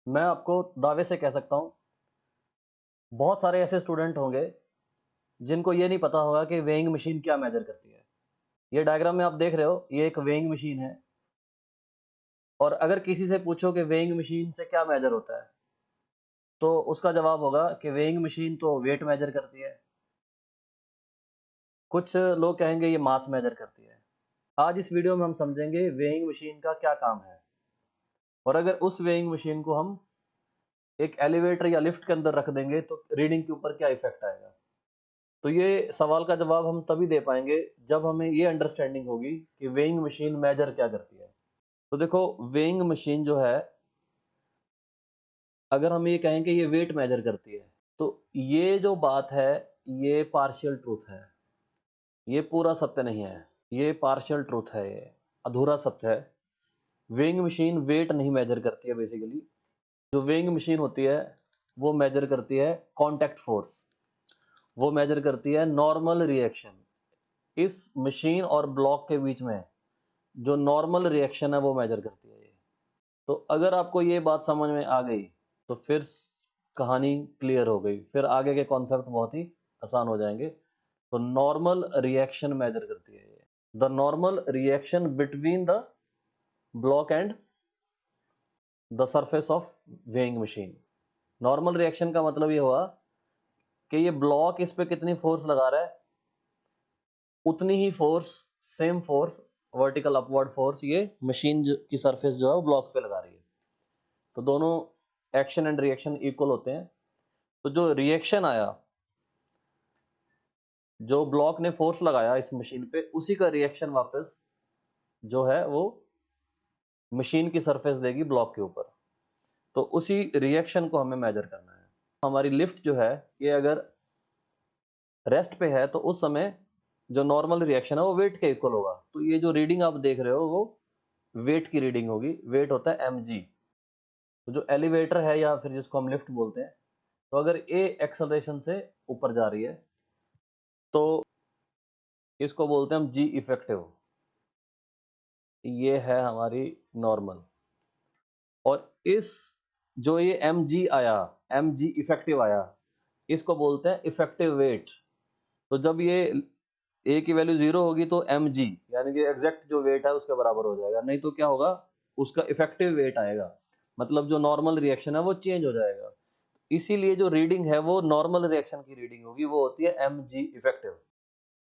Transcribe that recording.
मैं आपको दावे से कह सकता हूँ, बहुत सारे ऐसे स्टूडेंट होंगे जिनको ये नहीं पता होगा कि वेइंग मशीन क्या मेजर करती है। ये डायग्राम में आप देख रहे हो, ये एक वेइंग मशीन है। और अगर किसी से पूछो कि वेइंग मशीन से क्या मेजर होता है, तो उसका जवाब होगा कि वेइंग मशीन तो वेट मेजर करती है। कुछ लोग कहेंगे ये मास मेजर करती है। आज इस वीडियो में हम समझेंगे वेइंग मशीन का क्या काम है, और अगर उस वेइंग मशीन को हम एक एलिवेटर या लिफ्ट के अंदर रख देंगे तो रीडिंग के ऊपर क्या इफेक्ट आएगा। तो ये सवाल का जवाब हम तभी दे पाएंगे जब हमें ये अंडरस्टैंडिंग होगी कि वेइंग मशीन मेजर क्या करती है। तो देखो, वेइंग मशीन जो है, अगर हम ये कहें कि ये वेट मेजर करती है, तो ये जो बात है, ये पार्शियल ट्रूथ है। ये पूरा सत्य नहीं है, ये पार्शियल ट्रूथ है, ये अधूरा सत्य है। वेइंग मशीन वेट नहीं मेजर करती है। बेसिकली जो वेइंग मशीन होती है, वो मेजर करती है कांटेक्ट फोर्स, वो मेजर करती है नॉर्मल रिएक्शन। इस मशीन और ब्लॉक के बीच में जो नॉर्मल रिएक्शन है वो मेजर करती है ये। तो अगर आपको ये बात समझ में आ गई तो फिर कहानी क्लियर हो गई, फिर आगे के कॉन्सेप्ट बहुत ही आसान हो जाएंगे। तो नॉर्मल रिएक्शन मेजर करती है ये, the normal reaction between the block and the surface of weighing machine. Normal reaction का मतलब ये हुआ कि ये ब्लॉक इस पे कितनी फोर्स लगा रहा है, उतनी ही force, same force, vertical upward force ये मशीन की सरफेस जो है वो ब्लॉक पे लगा रही है। तो दोनों एक्शन एंड रिएक्शन इक्वल होते हैं। तो जो रिएक्शन आया, जो ब्लॉक ने फोर्स लगाया इस मशीन पे, उसी का रिएक्शन वापस जो है वो मशीन की सरफेस देगी ब्लॉक के ऊपर। तो उसी रिएक्शन को हमें मेजर करना है। हमारी लिफ्ट जो है, ये अगर रेस्ट पे है तो उस समय जो नॉर्मल रिएक्शन है वो वेट के इक्वल होगा। तो ये जो रीडिंग आप देख रहे हो वो वेट की रीडिंग होगी। वेट होता है mg। तो जो एलिवेटर है या फिर जिसको हम लिफ्ट बोलते हैं, तो अगर ए एक्सेलरेशन से ऊपर जा रही है तो इसको बोलते हैं हम जी इफेक्टिव। ये है हमारी नॉर्मल। और इस जो ये mg आया, mg इफेक्टिव आया, इसको बोलते हैं इफेक्टिव वेट। तो जब ये ए की वैल्यू 0 होगी तो mg यानी कि एग्जैक्ट जो वेट है उसके बराबर हो जाएगा, नहीं तो क्या होगा, उसका इफेक्टिव वेट आएगा। मतलब जो नॉर्मल रिएक्शन है वो चेंज हो जाएगा। इसीलिए जो रीडिंग है वो नॉर्मल रिएक्शन की रीडिंग होगी, वो होती है mg इफेक्टिव।